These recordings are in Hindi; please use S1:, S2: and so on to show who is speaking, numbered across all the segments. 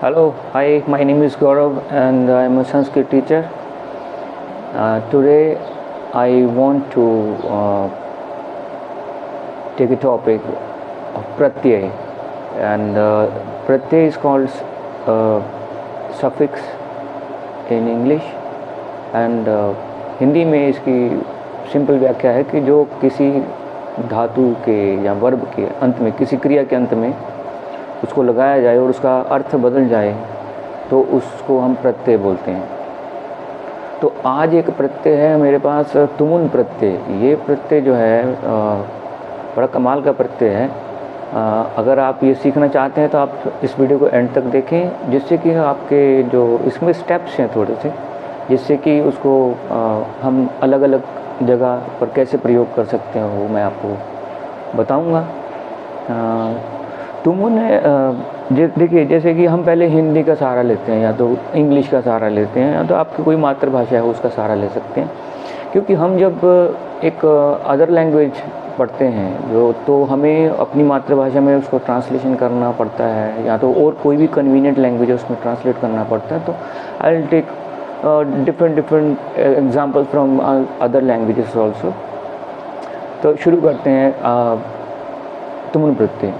S1: Hello, hi, my name is Gaurav and I am a Sanskrit teacher. Today I want to take a topic of Pratyay, and Pratyay is called suffix in English, and Hindi में इसकी सिंपल व्याख्या है कि जो किसी धातु के या वर्ब के अंत में, किसी क्रिया के अंत में उसको लगाया जाए और उसका अर्थ बदल जाए तो उसको हम प्रत्यय बोलते हैं। तो आज एक प्रत्यय है मेरे पास, तुमुन प्रत्यय। ये प्रत्यय जो है बड़ा कमाल का प्रत्यय है। अगर आप ये सीखना चाहते हैं तो आप इस वीडियो को एंड तक देखें, जिससे कि आपके जो इसमें स्टेप्स हैं थोड़े से, जिससे कि उसको हम अलग अलग जगह पर कैसे प्रयोग कर सकते हैं वो मैं आपको बताऊंगा। तुमुन देखिए, जैसे कि हम पहले हिंदी का सहारा लेते हैं या तो इंग्लिश का सहारा लेते हैं या तो आपकी कोई मातृभाषा है उसका सहारा ले सकते हैं, क्योंकि हम जब एक अदर लैंग्वेज पढ़ते हैं जो, तो हमें अपनी मातृभाषा में उसको ट्रांसलेशन करना पड़ता है या तो और कोई भी कन्वीनियंट लैंग्वेज है उसमें ट्रांसलेट करना पड़ता है। तो I will take different example from other languages also. तो शुरू करते हैं। तुमुन प्रत्यय।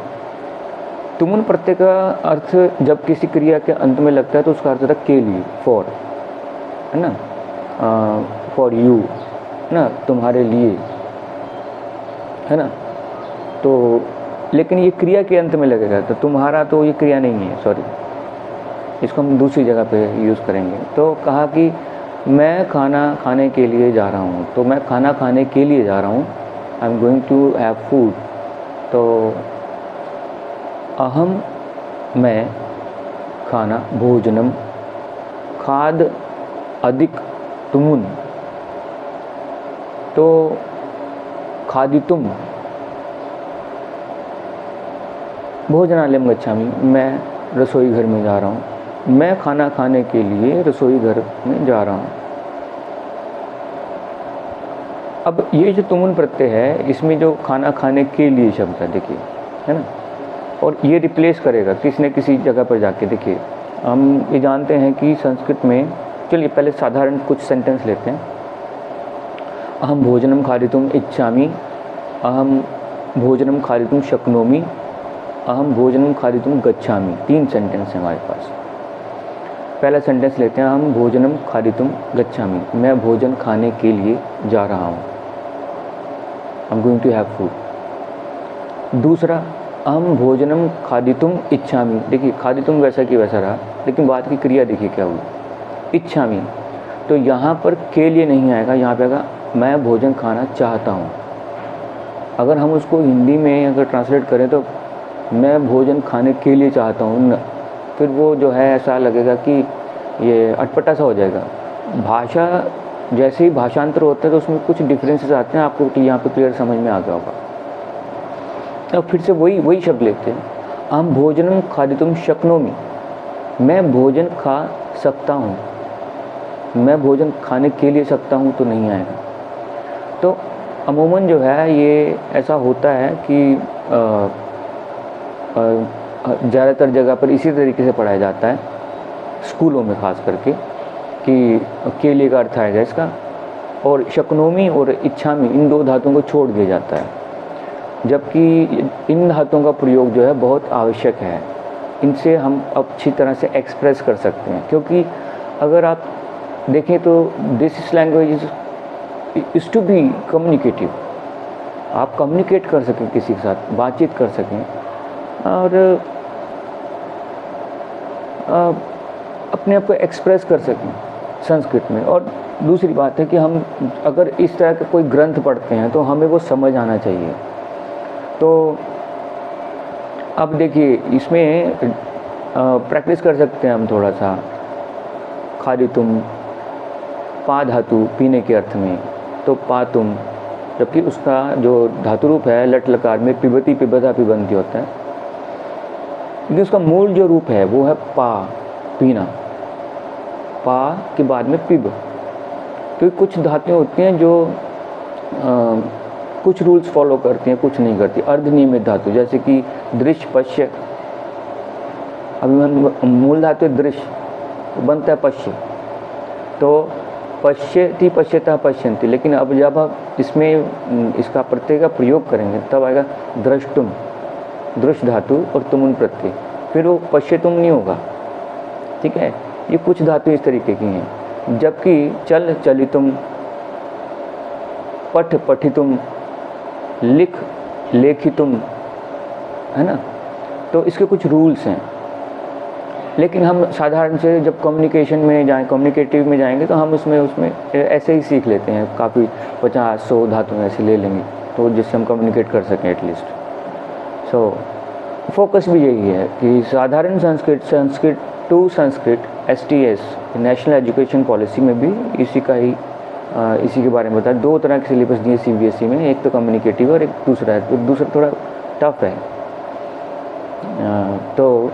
S1: तुमुन प्रत्यय का अर्थ जब किसी क्रिया के अंत में लगता है तो उसका अर्थ होता है के लिए, फॉर, है ना, फॉर यू, ना, तुम्हारे लिए, है ना। तो लेकिन ये क्रिया के अंत में लगेगा, तो तुम्हारा तो ये क्रिया नहीं है, सॉरी, इसको हम दूसरी जगह पे यूज़ करेंगे। तो कहा कि मैं खाना खाने के लिए जा रहा हूँ, तो मैं खाना खाने के लिए जा रहा हूँ, I am going to have food. तो अहम, मैं, खाना, भोजनम, खाद, अधिक, तुमुन, तो खादितुम, भोजनालयम गच्छामि, मैं रसोई घर में जा रहा हूँ, मैं खाना खाने के लिए रसोई घर में जा रहा हूँ। अब ये जो तुमुन प्रत्यय है, इसमें जो खाना खाने के लिए शब्द है, देखिए, है ना, और ये रिप्लेस करेगा किसी न किसी जगह पर जाके। देखिए, हम ये जानते हैं कि संस्कृत में, चलिए पहले साधारण कुछ सेंटेंस लेते हैं। अहम भोजनम खादितुम इच्छामि, अहम भोजनम खादितुम शक्नोमि, अहम भोजनम खादितुम गच्छामि। 3 सेंटेंस हैं हमारे पास। पहला सेंटेंस लेते हैं, अहम भोजनम खादितुम गच्छामि, मैं भोजन खाने के लिए जा रहा हूँ, I am going to have food. दूसरा, अहम भोजनम खादितुम इच्छामि। देखिए, खादितुम वैसा कि वैसा रहा, लेकिन बात की क्रिया देखिए क्या हुई, इच्छामि। तो यहाँ पर के लिए नहीं आएगा, यहाँ पे आएगा मैं भोजन खाना चाहता हूँ। अगर हम उसको हिंदी में अगर ट्रांसलेट करें तो मैं भोजन खाने के लिए चाहता हूँ, फिर वो जो है ऐसा लगेगा कि ये अटपटा सा हो जाएगा। भाषा जैसे ही भाषांतर होता है तो उसमें कुछ डिफरेंसेस आते हैं, आपको यहाँ पे क्लियर समझ में आ गया होगा। अब फिर से वही शब्द लेते हैं, हम भोजनम खादितुम शक्नोमि, मैं भोजन खा सकता हूँ, मैं भोजन खाने के लिए सकता हूँ, तो नहीं आएगा। तो अमूमन जो है ये ऐसा होता है कि ज़्यादातर जगह पर इसी तरीके से पढ़ाया जाता है, स्कूलों में ख़ास करके, कि के लिए का अर्थ आएगा इसका, और शक्नोमी और इच्छामी इन 2 धातुओं को छोड़ दिया जाता है, जबकि इन धातुओं का प्रयोग जो है बहुत आवश्यक है। इनसे हम अच्छी तरह से एक्सप्रेस कर सकते हैं, क्योंकि अगर आप देखें तो this language is to be communicative. आप कम्युनिकेट कर सकें, किसी के साथ बातचीत कर सकें और अपने आप को एक्सप्रेस कर सकें संस्कृत में। और दूसरी बात है कि हम अगर इस तरह का कोई ग्रंथ पढ़ते हैं तो हमें वो समझ आना चाहिए। तो अब देखिए, इसमें प्रैक्टिस कर सकते हैं हम थोड़ा सा। खादितुम, पा धातु पीने के अर्थ में, तो पातुम, जबकि उसका जो धातु रूप है लट लकार में पिबती पिबता पिबंती होता है, लेकिन उसका मूल जो रूप है वो है पा, पीना, पा के बाद में पिब। क्योंकि कुछ धातुएं होती हैं जो कुछ रूल्स फॉलो करती हैं, कुछ नहीं करती। अर्धनियमित धातु, जैसे कि दृश्य, पश्य, अभी मूल धातु है दृश्य, तो बनता है पश्य, तो पश्यति पश्यतः पश्यन्ति। लेकिन अब जब आप इसमें इसका प्रत्यय का प्रयोग करेंगे तब आएगा द्रष्टुम, दृश्य धातु और तुमुन प्रत्यय, फिर वो पश्यतुम नहीं होगा। ठीक है, ये कुछ धातु इस तरीके की हैं। जबकि चल चलितुम, पठ पठितुम, लिख लेखितुम, है ना, तो इसके कुछ रूल्स हैं। लेकिन हम साधारण से जब कम्युनिकेशन में जाएं, कम्युनिकेटिव में जाएंगे तो हम उसमें ऐसे ही सीख लेते हैं, काफ़ी 50-100 धातु ऐसे ले लेंगे तो जिससे हम कम्युनिकेट कर सकें एटलीस्ट। सो फोकस भी यही है कि साधारण Sanskrit to Sanskrit STS national education policy में भी इसी के बारे में बताया। 2 तरह के सिलेबस दिए CBSE में, एक तो कम्युनिकेटिव और एक दूसरा है, तो दूसरा थोड़ा टफ है। तो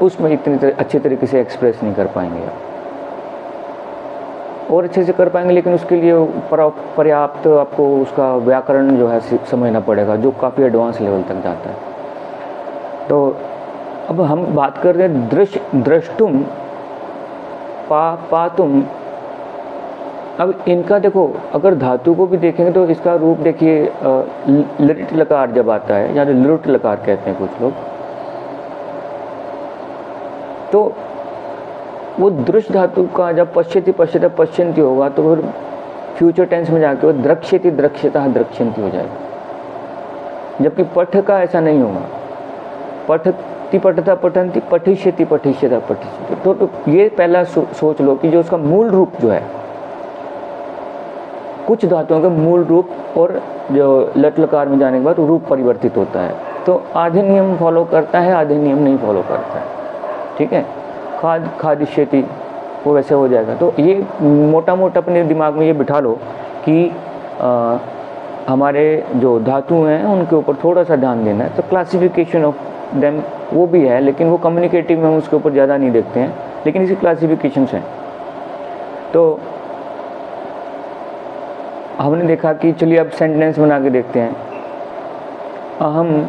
S1: उसमें इतनी अच्छे तरीके से एक्सप्रेस नहीं कर पाएंगे आप, और अच्छे से कर पाएंगे लेकिन उसके लिए पर्याप्त आपको उसका व्याकरण जो है समझना पड़ेगा, जो काफ़ी एडवांस लेवल तक जाता है। तो अब हम बात कर रहे हैं द्रष्टुम, पातुम। अब इनका देखो, अगर धातु को भी देखेंगे तो इसका रूप देखिए, लिट लकार जब आता है, या लुट लकार कहते हैं कुछ लोग, तो वो दृश्य धातु का जब पश्यति पश्यतः पश्यन्ति होगा तो फिर फ्यूचर टेंस में जाके वो द्रक्ष्यति द्रक्ष्यतः द्रक्ष्यन्ति हो जाएगा। जबकि पठ का ऐसा नहीं होगा, पठति पठतः पठन्ति, पठिष्यति पठिष्यतः पठिष्यति। तो ये पहला सोच लो कि जो उसका मूल रूप जो है, कुछ धातुओं का मूल रूप और जो लट लकार में जाने के बाद रूप परिवर्तित होता है, तो आधे नियम फॉलो करता है, आधे नियम नहीं फॉलो करता है। ठीक है, खादिष्यति वो वैसे हो जाएगा। तो ये मोटा मोटा अपने दिमाग में ये बिठा लो कि हमारे जो धातु हैं उनके ऊपर थोड़ा सा ध्यान देना है। तो क्लासिफिकेशन ऑफ देम वो भी है, लेकिन वो कम्युनिकेटिव में हम उसके ऊपर ज़्यादा नहीं देखते हैं, लेकिन इसी क्लासिफिकेशंस हैं। तो हमने देखा कि चलिए अब सेंटेंस बना के देखते हैं। अहम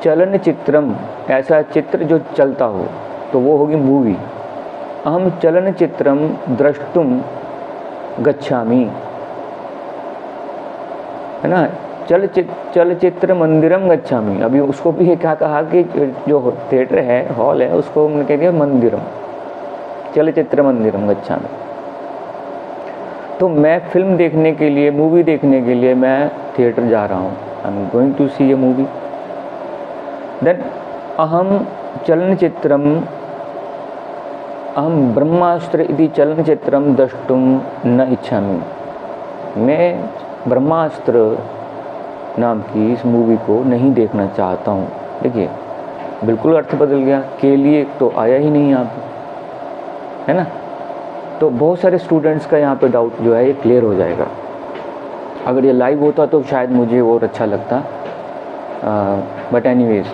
S1: चलन चित्रम, ऐसा चित्र जो चलता हो, तो वो होगी मूवी। अहम चलन चित्रम द्रष्टुम गच्छामि, है ना, चलचित्र मंदिरम गच्छामि। अभी उसको भी क्या कहा कि जो थिएटर है, हॉल है, उसको हमने कह दिया मंदिरम, चलचित्र मंदिरम गच्छामि। तो मैं फिल्म देखने के लिए, मूवी देखने के लिए मैं थिएटर जा रहा हूँ, I am going to see a movie. Then अहम चलनचित्रम, अहम ब्रह्मास्त्र इति चलनचित्रम द्रष्टुम न इच्छामि। मैं ब्रह्मास्त्र नाम की इस मूवी को नहीं देखना चाहता हूँ। देखिए बिल्कुल अर्थ बदल गया, के लिए तो आया ही नहीं यहाँ पे, है ना। तो बहुत सारे स्टूडेंट्स का यहाँ पे डाउट जो है ये क्लियर हो जाएगा। अगर ये लाइव होता तो शायद मुझे और अच्छा लगता, बट एनीवेज।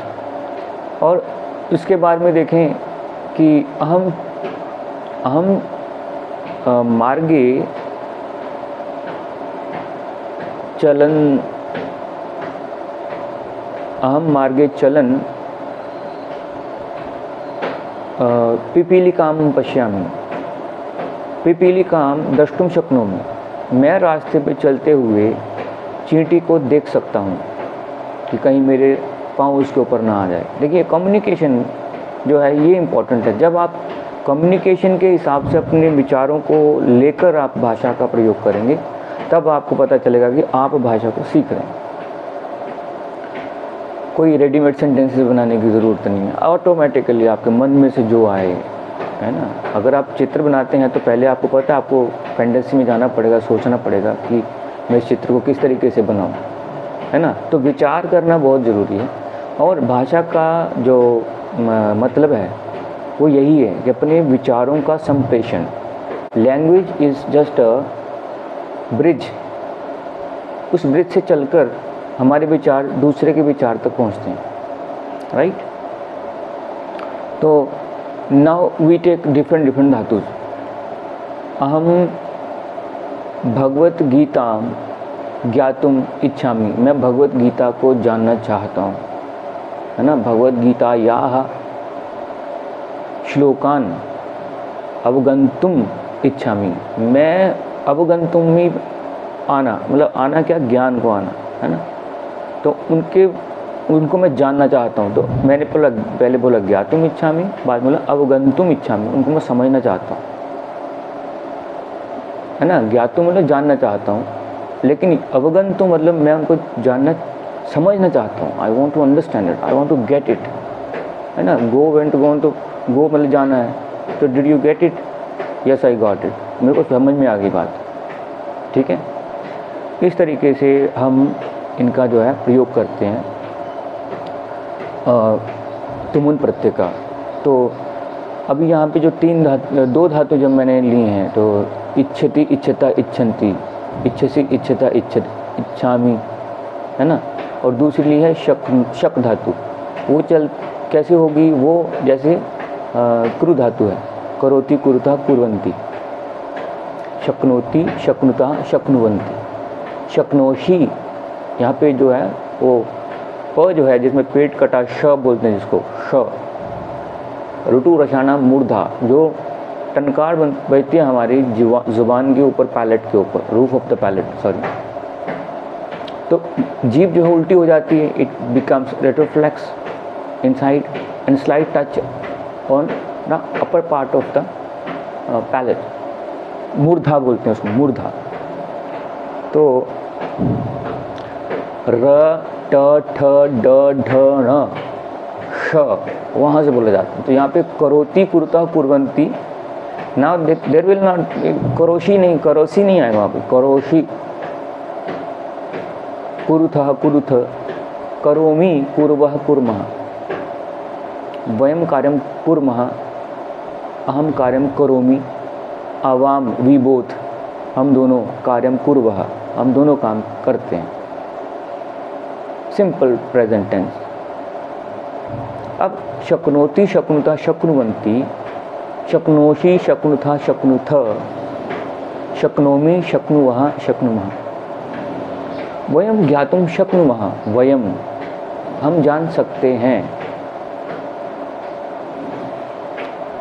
S1: और इसके बाद में देखें कि अहम मार्गे चलन, अहम मार्गे चलन पिपीलिकाम पश्यामि, पिपीलिकाम द्रष्टुम शक्नोमि। मैं रास्ते पे चलते हुए चींटी को देख सकता हूँ कि कहीं मेरे पाँव उसके ऊपर ना आ जाए। देखिए कम्युनिकेशन जो है ये इम्पोर्टेंट है। जब आप कम्युनिकेशन के हिसाब से अपने विचारों को लेकर आप भाषा का प्रयोग करेंगे तब आपको पता चलेगा कि आप भाषा को सीख रहे हैं। कोई रेडीमेड सेंटेंसेस बनाने की ज़रूरत नहीं है, ऑटोमेटिकली आपके मन में से जो आए, है ना। अगर आप चित्र बनाते हैं तो पहले आपको पता है, आपको फैंटेसी में जाना पड़ेगा, सोचना पड़ेगा कि मैं इस चित्र को किस तरीके से बनाऊं, है ना। तो विचार करना बहुत ज़रूरी है। और भाषा का जो मतलब है वो यही है कि अपने विचारों का संप्रेषण। Language is just a bridge, उस ब्रिज से चलकर हमारे विचार दूसरे के विचार तक पहुंचते हैं, राइट। तो नाउ वी टेक डिफरेंट धातुज। अहम भगवत गीता ज्ञातुम इच्छामि, मैं भगवत गीता को जानना चाहता हूँ। है ना, भगवद गीता याः श्लोकान अवगंतुम इच्छामि। मैं अवगंतुमी आना, मतलब आना क्या, ज्ञान को आना, है ना। तो उनको मैं जानना चाहता हूँ। तो मैंने पहले बोला ज्ञातुम इच्छामि, बाद में बोला अवगंतुम इच्छामि, उनको मैं समझना चाहता हूँ, है ना। ज्ञातुम मतलब जानना चाहता हूँ, लेकिन अवगंतुम मतलब मैं उनको जानना समझना चाहता हूँ। I want to understand it, I want to get it, है ना। गो वेंट गोन, तो गो मतलब जाना है, तो did you get it, yes I got it, मेरे को समझ में आ गई बात, ठीक है। इस तरीके से हम इनका जो है प्रयोग करते हैं तुमुन प्रत्यय का। तो अभी यहाँ पे जो दो धातु जब मैंने ली हैं, तो इच्छति इच्छता इच्छन्ति, इच्छसि इच्छता इच्छामि, है ना। और दूसरी ली है शक धातु। वो कैसे होगी, वो जैसे कृ धातु है, करोति कुरुता कुर्वन्ति, शक्नोति शक्नुता शक्नुवन्ति, शक्नोषि। यहाँ पे जो है वो प जो है जिसमें पेट कटा श बोलते हैं जिसको, श ऋतु रसाना मूर्धा, जो टनकार बजती है हमारी जुबान के ऊपर, पैलेट के ऊपर, roof of the palate, sorry. तो जीभ जो है उल्टी हो जाती है, it becomes retroflex inside and slight touch on the upper part of the palate, मूर्धा बोलते हैं उसको, मूर्धा। तो र ट ठ ड ढ ण श वहाँ से बोला जाता है। तो यहाँ पे करोति कुरुता कुर्वन्ति, ना देर विल नॉट, करोशी नहीं, करोसी नहीं आएगा वहाँ पे, करोशी, कुरुथः कुरुथ, करोमि कुर्वः कुर्मः, वयम कार्यम कुर्मः, अहम कार्यम करोमि, आवाम वी बोथ, हम दोनों, कार्यम कुर्वः, हम दोनों काम करते हैं। Simple present tense. अब शक्नोति शक्नुता शक्नुवन्ति, शक्नोषि शक्नुथा शक्नुथ, शक्नोमि शक्नुवः शक्नुमः, वयम ज्ञातुम शक्नुमः, वयम हम जान सकते हैं।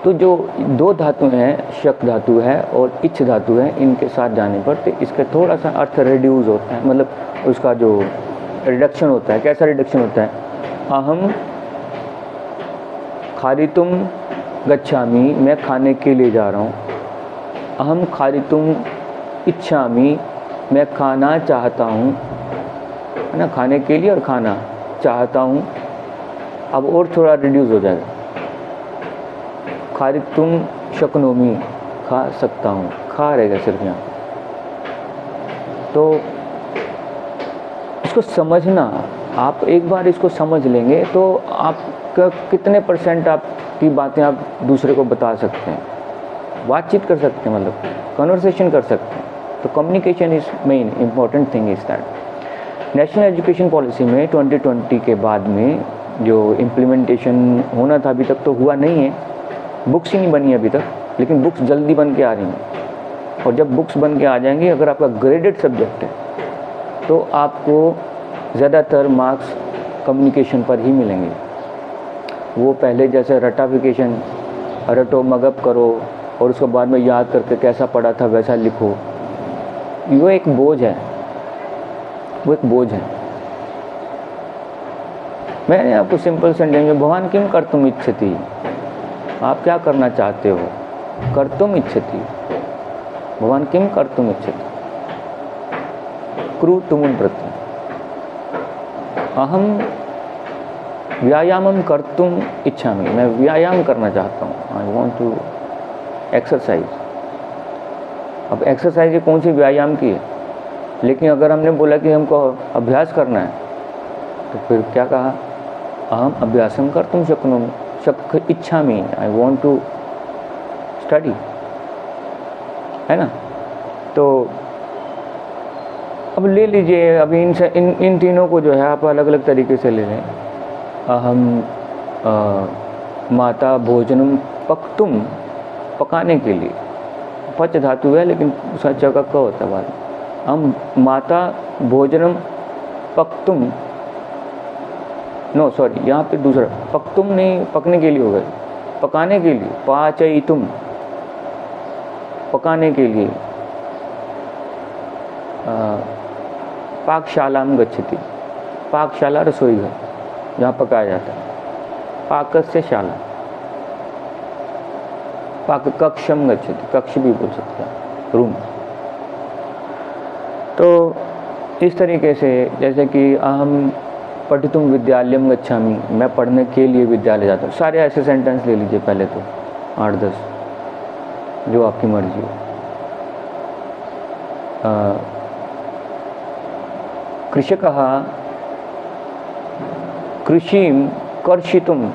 S1: तो जो दो धातु हैं, शक धातु है और इच्छ धातु है, इनके साथ जाने पर तो इसका थोड़ा सा अर्थ रिड्यूस होता है, मतलब उसका जो रिडक्शन होता है। कैसा रिडक्शन होता है, अहम खादितुम गच्छामि, मैं खाने के लिए जा रहा हूँ, अहम खादितुम इच्छामि, मैं खाना चाहता हूँ, है ना, खाने के लिए और खाना चाहता हूँ। अब और थोड़ा रिड्यूस हो जाएगा, खादितुम शक्नोमि, खा सकता हूँ, खा रहेगा सिर्फ यहाँ। तो इसको समझना, आप एक बार इसको समझ लेंगे तो आपका कितने % आपकी बातें आप दूसरे को बता सकते हैं, बातचीत कर सकते हैं, मतलब कन्वर्सेशन कर सकते हैं। तो communication is main important thing is that. National education policy में 2020 के बाद में जो इम्प्लीमेंटेशन होना था, अभी तक तो हुआ नहीं है, बुक्स ही नहीं बनी अभी तक, लेकिन बुक्स जल्दी बन के आ रही हैं। और जब बुक्स बन के आ जाएंगी, अगर आपका ग्रेडेड सब्जेक्ट है तो आपको ज़्यादातर मार्क्स कम्युनिकेशन पर ही मिलेंगे। वो पहले जैसे रटाफिकेशन, रटो मगअप करो और उसको बाद में याद करके कैसा पढ़ा था वैसा लिखो, वो एक बोझ है, वो एक बोझ है। मैंने आपको सिंपल सेंटेंस में, भगवान किम कर्तुम इच्छति, आप क्या करना चाहते हो, कर्तुम इच्छति, भगवान किम कर्तुम इच्छति, कृ तुमुन प्रत्यय, अहम व्यायामम कर्तुम इच्छामि, मैं व्यायाम करना चाहता हूँ, आई वॉन्ट टू एक्सरसाइज। अब एक्सरसाइज ये कौन सी व्यायाम की है, लेकिन अगर हमने बोला कि हमको अभ्यास करना है तो फिर क्या कहा, अहम अभ्यासम कर्तुम शक्नोमि, शक इच्छामि, आई वॉन्ट टू स्टडी, है ना। तो अब ले लीजिए, अभी इन तीनों को जो है आप अलग अलग तरीके से ले लें। अहम माता भोजनम पक्तुम, पकाने के लिए, पच धातु है लेकिन उसका चका क होता है बाद। हम माता भोजनम पक्तुम नो सॉरी, यहाँ पे दूसरा पकतुम नहीं, पकने के लिए होगा, पकाने के लिए, पाचयितुम, पकाने के लिए। पाकशालाम गच्छति, पाकशाला रसोई घर जहाँ पकाया जाता है, पाकस्य शाला, पाक कक्षम गच्छति, कक्ष भी बोल सकते हैं, रूम। तो इस तरीके से जैसे कि अहम पठितुम विद्यालयम गच्छामि, मैं पढ़ने के लिए विद्यालय जाता हूँ। सारे ऐसे सेंटेंस ले लीजिए पहले तो 8-10, जो आपकी मर्जी हो। कृषकः कृषिम कर्षितुम,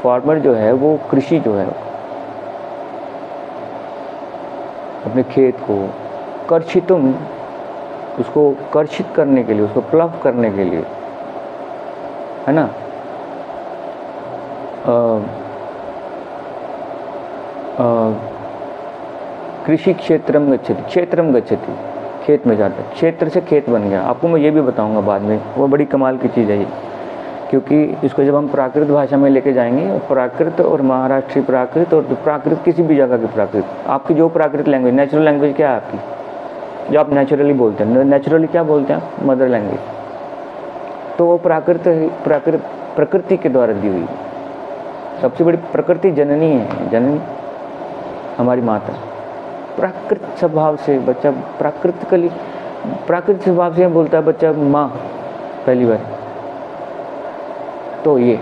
S1: फार्मर जो है वो कृषि जो है अपने खेत को, कर्षितुम उसको कर्षित करने के लिए, उसको प्लव करने के लिए, है ना। कृषि क्षेत्रम गच्छति, क्षेत्रम गच्छति, खेत में जाता है, क्षेत्र से खेत बन गया। आपको मैं ये भी बताऊंगा बाद में, वो बड़ी कमाल की चीज़ है ये, क्योंकि इसको जब हम प्राकृत भाषा में लेके जाएंगे, और प्राकृत और महाराष्ट्रीय प्राकृत और प्राकृत किसी भी जगह की प्राकृत, आपकी जो प्राकृत लैंग्वेज, नेचुरल लैंग्वेज क्या है आपकी, जो आप नेचुरली बोलते हैं, नेचुरली क्या बोलते हैं, मदर लैंग्वेज, तो वो प्रकृति के द्वारा दी हुई सबसे बड़ी प्रकृति जननी है, जननी हमारी माता। प्राकृत स्वभाव से बच्चा प्राकृत स्वभाव से बोलता है बच्चा माँ पहली बार, तो ये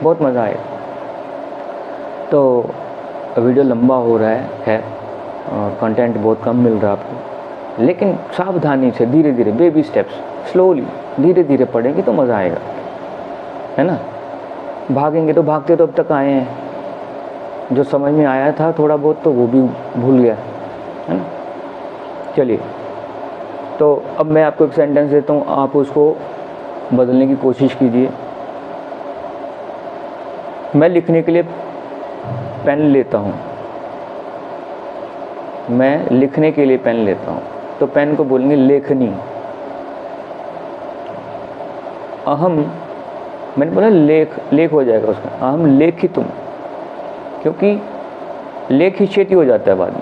S1: बहुत मज़ा आएगा। तो वीडियो लंबा हो रहा है और कंटेंट बहुत कम मिल रहा है आपको, लेकिन सावधानी से धीरे धीरे, बेबी स्टेप्स, स्लोली धीरे धीरे पढ़ेंगे तो मज़ा आएगा, है ना। भागेंगे तो भागते तो अब तक आए हैं, जो समझ में आया था थोड़ा बहुत तो वो भी भूल गया, है ना। चलिए, तो अब मैं आपको एक सेंटेंस देता हूँ, आप उसको बदलने की कोशिश कीजिए। मैं लिखने के लिए पेन लेता हूँ, मैं लिखने के लिए पेन लेता हूँ, तो पेन को बोलेंगे लेखनी। अहम, मैंने बोला लेख हो जाएगा उसका, अहम लेखितुम, क्योंकि लेख ही क्षेति हो जाता है बाद में,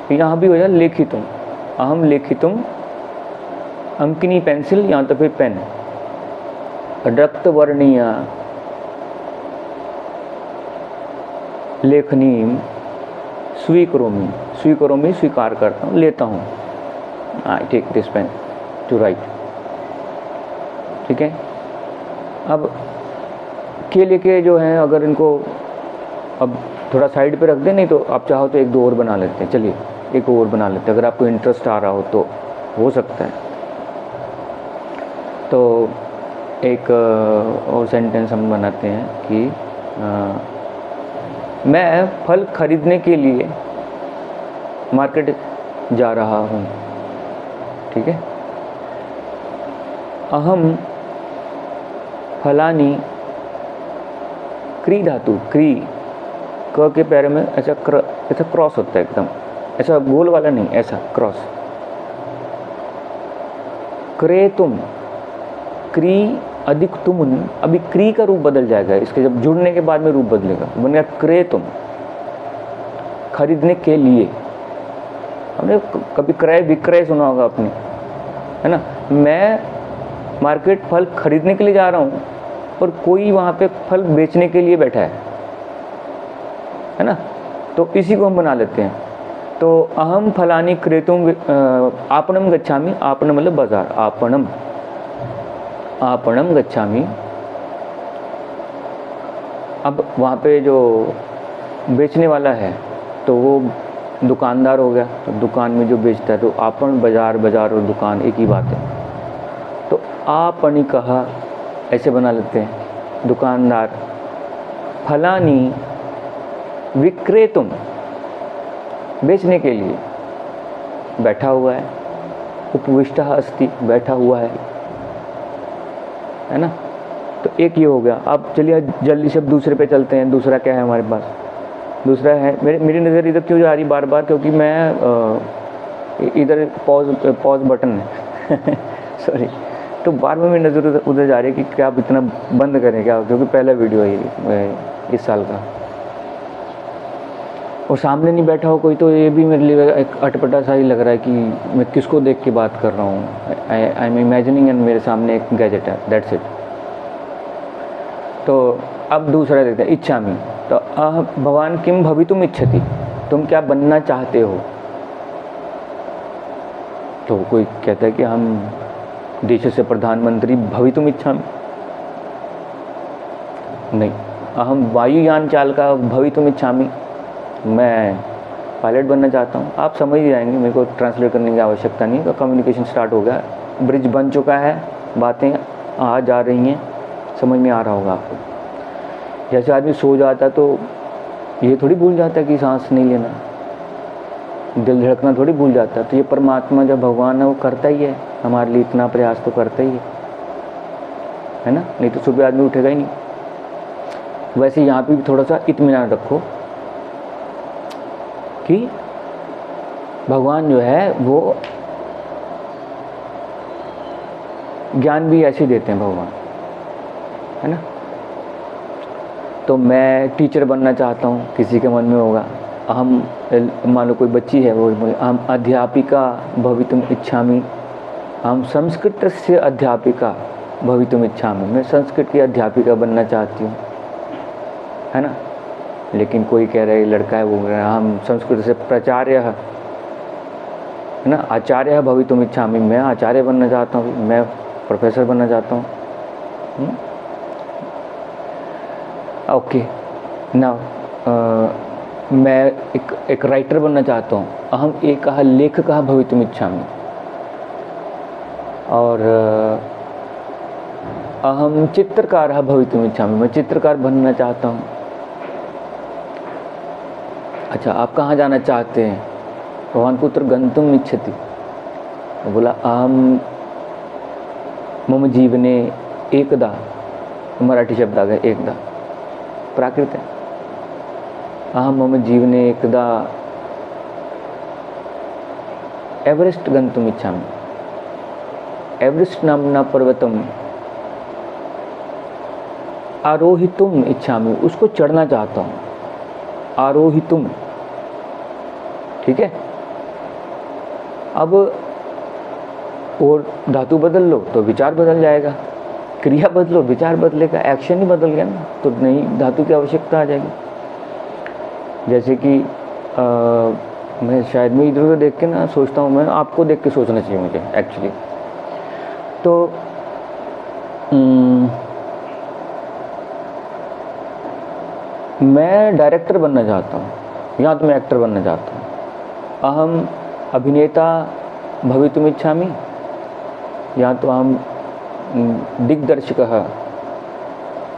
S1: तो यहाँ भी हो जाए लेखितुम। अहम लेखितुम, अंकिनी पेंसिल या तो फिर पेन। रक्तवर्णीया लेखनी स्वीकरोमि, स्वीकरोमि स्वीकार करता हूँ, लेता हूँ। I take this pen to write, ठीक है। अब के लेके जो है, अगर इनको अब थोड़ा साइड पे रख दें, नहीं तो आप चाहो तो एक दो और बना लेते हैं। चलिए एक और बना लेते हैं, अगर आपको इंटरेस्ट आ रहा हो तो हो सकता है। तो एक और सेंटेंस हम बनाते हैं कि मैं फल खरीदने के लिए मार्केट जा रहा हूँ, ठीक है। अहम फलानी, क्री धातु, क्री क के पैर में ऐसा क्रॉस होता है, एकदम ऐसा गोल वाला नहीं, ऐसा क्रॉस। क्रेतुम, क्री अधिक तुमुन, अभी क्री का रूप बदल जाएगा, इसके जब जुड़ने के बाद में रूप बदलेगा, बन गया क्रेतुम, खरीदने के लिए। हमने कभी क्रय विक्रय सुना होगा आपने, है ना। मैं मार्केट फल खरीदने के लिए जा रहा हूँ और कोई वहाँ पे फल बेचने के लिए बैठा है ना, तो इसी को हम बना लेते हैं। तो अहम फलानी क्रेतुम आपणम गच्छामि, आपणम मतलब बाजार, आपणम, आपणम गच्छामि। अब वहाँ पे जो बेचने वाला है तो वो दुकानदार हो गया, तो दुकान में जो बेचता है, तो आपन बाजार, बाजार और दुकान एक ही बात है। तो आपणिकः ऐसे बना लेते हैं, दुकानदार। फलानी विक्रेतुम, बेचने के लिए बैठा हुआ है। उपविष्टः अस्ति, बैठा हुआ है ना। तो एक ये हो गया। अब चलिए जल्दी से अब दूसरे पे चलते हैं। दूसरा क्या है हमारे पास? दूसरा है, मेरी नज़र इधर क्यों जा रही बार बार, क्योंकि मैं इधर पॉज बटन है सॉरी, तो बार बार मेरी नज़र उधर जा रही है कि क्या आप इतना बंद करें क्या, क्योंकि पहला वीडियो है इस साल का, और सामने नहीं बैठा हो कोई तो ये भी मेरे लिए एक अटपटा सा ही लग रहा है कि मैं किसको देख के बात कर रहा हूँ। आई एम इमेजिनिंग एंड मेरे सामने एक गैजेट है, दैट्स इट। तो अब दूसरा देखते हैं, इच्छामि। तो भगवान किम भवितुम इच्छति, तुम क्या बनना चाहते हो। तो कोई कहता है कि हम देश से प्रधानमंत्री भवितुम इच्छामि, नहीं, अहम वायुयान चालका भवितुम इच्छामि, मैं पायलट बनना चाहता हूँ। आप समझ ही जाएंगे, मेरे को ट्रांसलेट करने की आवश्यकता नहीं है, कम्युनिकेशन स्टार्ट हो गया, ब्रिज बन चुका है, बातें आ जा रही हैं, समझ में आ रहा होगा आपको। जैसे आदमी सो जाता है तो ये थोड़ी भूल जाता है कि सांस नहीं लेना, दिल धड़कना थोड़ी भूल जाता है। तो ये परमात्मा जब भगवान है वो करता ही है हमारे लिए, इतना प्रयास तो करता ही है ना, नहीं तो सुबह आदमी उठेगा ही नहीं। वैसे यहाँ पे भी थोड़ा सा इत्मीनान रखो कि भगवान जो है वो ज्ञान भी ऐसे देते हैं भगवान, है ना। तो मैं टीचर बनना चाहता हूँ, किसी के मन में होगा। हम मान लो कोई बच्ची है वो बोले हम अध्यापिका भवितुम इच्छामि, हम संस्कृत से अध्यापिका भवितुम इच्छामि, मैं संस्कृत की अध्यापिका बनना चाहती हूँ, है ना। लेकिन कोई कह रहा है लड़का है वो कह रहा है हम संस्कृत से प्राचार्य है ना, आचार्य भवितुम इच्छामि, मैं आचार्य बनना चाहता हूँ, मैं प्रोफेसर बनना चाहता हूँ। ओके नाउ मैं एक राइटर बनना चाहता हूँ, अहम एक लेखकः भवितुम इच्छामि, और अहम चित्रकारः भवितुम इच्छामि, मैं चित्रकार बनना चाहता हूँ। अच्छा आप कहाँ जाना चाहते हैं, भगवान कुत्र गंतुम इच्छति, तो बोला अहम मम जीवने एकदा, मराठी शब्द आ गया एकदा, प्राकृत है, अहम मम जीवने एकदा एवरेस्ट गंतुम इच्छामि, एवरेस्ट नामना पर्वतम आरोहितुम इच्छामि, उसको चढ़ना चाहता हूँ, आरोहितुम, ठीक है। अब और धातु बदल लो तो विचार बदल जाएगा, क्रिया बदलो विचार बदलेगा, एक्शन ही बदल गया ना, तो नई धातु की आवश्यकता आ जाएगी। जैसे कि मैं शायद मैं इधर उधर देख के ना सोचता हूँ, मैं आपको देख के सोचना चाहिए मुझे एक्चुअली। तो मैं डायरेक्टर बनना चाहता हूँ, या तो मैं एक्टर बनना चाहता हूँ, अहम अभिनेता भवितुम इच्छामि, या तो हम दिग्दर्शक है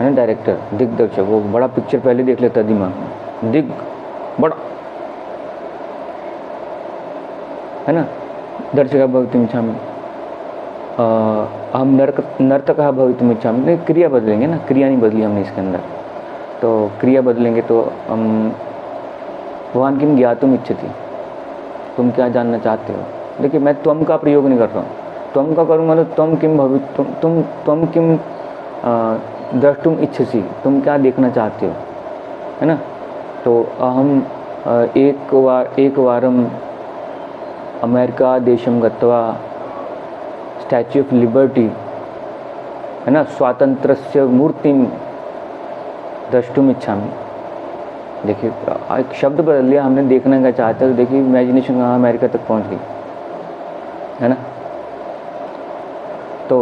S1: ना, डायरेक्टर दिग्दर्शक, वो बड़ा पिक्चर पहले देख लेता है दिमाग में, दिग बड़ा है ना, दर्शक भवितुम इच्छामि, हम नर्तक भवितुम इच्छामि, नहीं क्रिया बदलेंगे ना, क्रिया नहीं बदली हमने इसके अंदर, तो क्रिया बदलेंगे तो हम भगवान किम ज्ञातुम इच्छति, तुम क्या जानना चाहते हो। देखिए मैं त्वम का प्रयोग नहीं कर रहा हूँ, त्वम का करूँगा तो त्वम किम त्वम किम द्रष्टुम इच्छसि, तुम क्या देखना चाहते हो, है ना। तो अहम एक वारम अमेरिका देशम गत्वा स्टैच्यू ऑफ लिबर्टी, है ना, स्वातंत्र्यस्य मूर्तिम द्रष्टुम इच्छामि। देखिए एक शब्द बदल लिया हमने, देखना क्या चाहते हैं, तो देखिए इमेजिनेशन कहाँ अमेरिका तक पहुँच गई, है ना। तो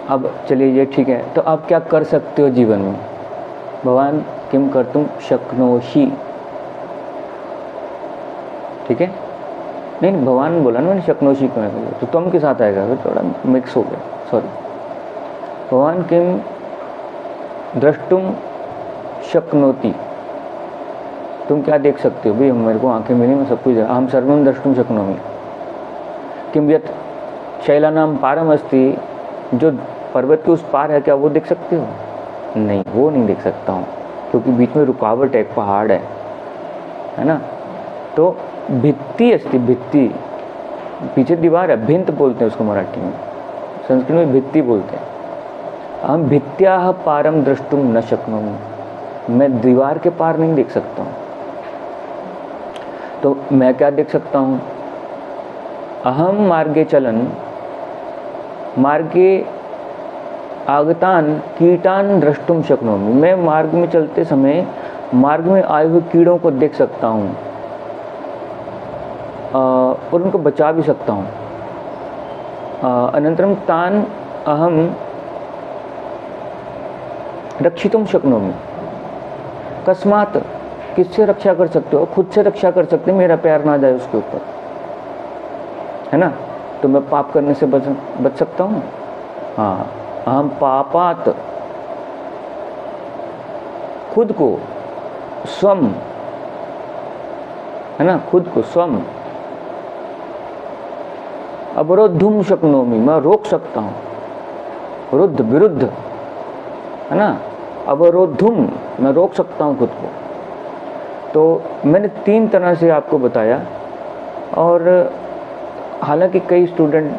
S1: अब चलिए ये ठीक है, तो आप क्या कर सकते हो जीवन में, भगवान किम कर्तुम शक्नोषि, ठीक है। नहीं भगवान बोला ना मैंने, शक्नोषि क्यों है, तो तुम के साथ आएगा, फिर थोड़ा मिक्स हो गया, सॉरी। भगवान किम द्रष्टुम शक्नोति, तुम क्या देख सकते हो भाई, मेरे को आंखें मिली, मैं सब कुछ, हम सर्वम द्रष्टुम शक्नोमि, किम यत् शैलानाम पारम अस्ति, जो पर्वत के उस पार है क्या वो देख सकते हो, नहीं वो नहीं देख सकता हूँ, क्योंकि बीच में रुकावट है, एक पहाड़ है ना। तो भित्ति अस्ति, भित्ति पीछे दीवार है, भिंत बोलते हैं उसको मराठी में, संस्कृत में भित्ति बोलते हैं। अहम भित्त्याः पारम द्रष्टुम न शक्नोमि, मैं दीवार के पार नहीं देख सकता हूँ। तो मैं क्या देख सकता हूँ? अहम मार्गे चलन मार्गे आगतान कीटान द्रष्टुम शक्नोमि, मैं मार्ग में चलते समय मार्ग में आए हुए कीड़ों को देख सकता हूँ और उनको बचा भी सकता हूँ। अनंतरम तान अहम रक्षितुम शक्नोमि, कस्मात, किससे रक्षा कर सकते हो? खुद से रक्षा कर सकते, मेरा पैर ना जाए उसके ऊपर, है ना। तो मैं पाप करने से बच सकता हूँ। हाँ, अहम पापात, खुद को, स्वम, है ना, खुद को स्वम, अवरोधुम शक्नोमि, मैं रोक सकता हूँ, रुद्ध विरुद्ध, है ना, अवरोधुम, मैं रोक सकता हूँ खुद को। तो मैंने 3 तरह से आपको बताया। और हालांकि कई स्टूडेंट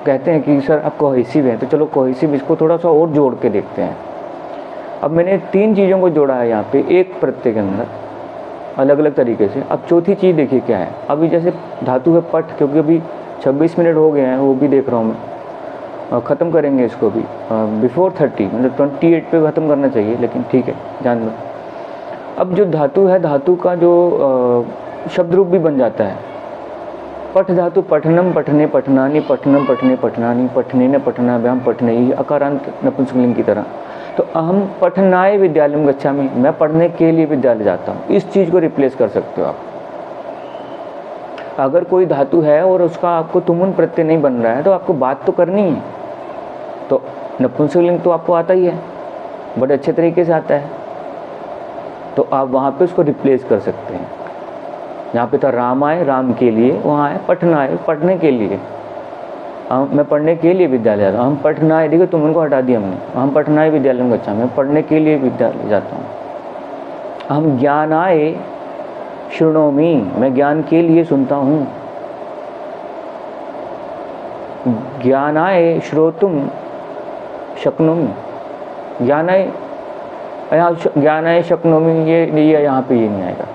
S1: कहते हैं कि सर आप कोहेसिव हैं, तो चलो कोहेसिव इसको थोड़ा सा और जोड़ के देखते हैं। अब मैंने 3 चीज़ों को जोड़ा है यहाँ पे एक प्रत्यय के अंदर अलग अलग तरीके से। अब चौथी चीज़ देखिए क्या है। अभी जैसे धातु है पठ, क्योंकि अभी 26 मिनट हो गए हैं, वो भी देख रहा हूँ मैं, ख़त्म करेंगे इसको भी बिफोर 30, मतलब 28 पे ख़त्म करना चाहिए, लेकिन ठीक है, जान लो। अब जो धातु है, धातु का जो शब्द रूप भी बन जाता है। पठ धातु पठनम पठने पठनानि, पठनम पठने पठनानि, पठने न पठनाभ्याम पठने ही, अकारांत नपुंसकलिंग की तरह। तो अहम पठनाय विद्यालयम गच्छामि, मैं पढ़ने के लिए विद्यालय जाता हूँ। इस चीज़ को रिप्लेस कर सकते हो आप। अगर कोई धातु है और उसका आपको तुमुन प्रत्यय नहीं बन रहा है, तो आपको बात तो करनी है। तो नपुंसकलिंग तो आपको आता ही है, बड़े अच्छे तरीके से आता है, तो आप वहाँ पे उसको रिप्लेस कर सकते हैं। यहाँ पे था रामाय, राम के लिए, वहाँ है पठनाय, पढ़ने के लिए। मैं पढ़ने के लिए विद्यालय जाता हूँ। हम पठनाय, देखो तुम उनको हटा दिया हमने, हम पठनाय विद्यालय में गच्छामि, मैं पढ़ने के लिए विद्यालय जाता हूँ। हम ज्ञानाय शृणोमि, मैं ज्ञान के लिए सुनता हूँ। ज्ञानाय श्रोतुम शक्नोमि, ज्ञानाय, यहाँ ज्ञानाय शक्नोमि, ये यहाँ पे ये नहीं आएगा,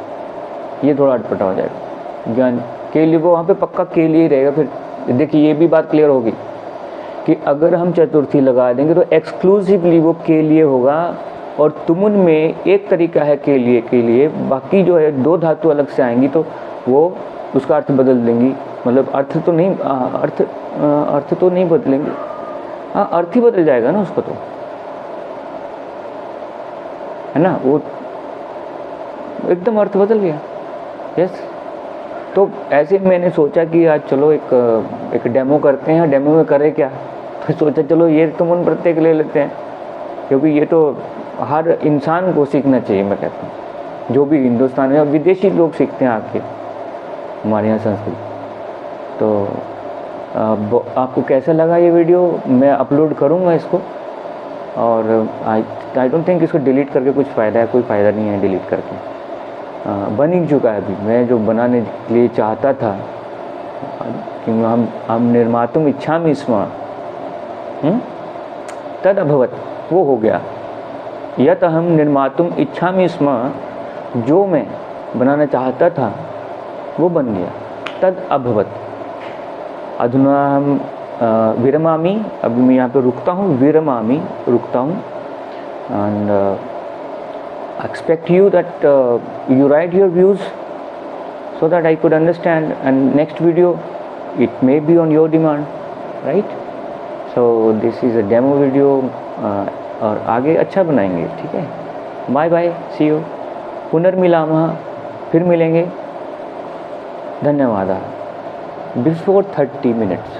S1: ये थोड़ा अटपटा हो जाएगा। ज्ञान के लिए, वो वहाँ पे पक्का के लिए रहेगा। फिर देखिए ये भी बात क्लियर होगी कि अगर हम चतुर्थी लगा देंगे तो एक्सक्लूसिवली वो के लिए होगा, और तुमुन में एक तरीका है के लिए, बाकी जो है 2 धातु अलग से आएंगी तो वो उसका अर्थ बदल देंगी। मतलब अर्थ तो नहीं, अर्थ तो नहीं बदलेंगे, हाँ अर्थ ही बदल जाएगा ना उसका, तो है ना, वो एकदम अर्थ बदल गया। यस, तो ऐसे मैंने सोचा कि आज चलो एक डेमो करते हैं। डेमो में करें क्या, तो सोचा चलो ये तुमुन प्रत्यय ले लेते हैं, क्योंकि ये तो हर इंसान को सीखना चाहिए। मैं कहता हूँ जो भी हिंदुस्तान में, विदेशी लोग सीखते हैं आके हमारे यहाँ संस्कृत। तो आपको कैसा लगा ये वीडियो? मैं अपलोड करूँगा इसको, और आई डोंट थिंक इसको डिलीट करके कुछ फ़ायदा है, कोई फ़ायदा नहीं है डिलीट करके। बन ही चुका है। अभी मैं जो बनाने के लिए चाहता था कि हम निर्मातुम इच्छामि स्म तद अभवत, वो हो गया। यत अहम निर्मातुम इच्छामि स्म, जो मैं बनाना चाहता था वो बन गया। तद अभवत। अधुना हम विरमामि, अभी मैं यहाँ पे रुकता हूँ, विरमामि, रुकता हूँ। And expect you that you write your views so that I could understand, and next video it may be on your demand, right? So this is a demo video, और आगे अच्छा बनाएंगे, ठीक है। बाय बाय, सी यू, पुनर्मिलामः, फिर मिलेंगे। धन्यवाद। Before 30 minutes।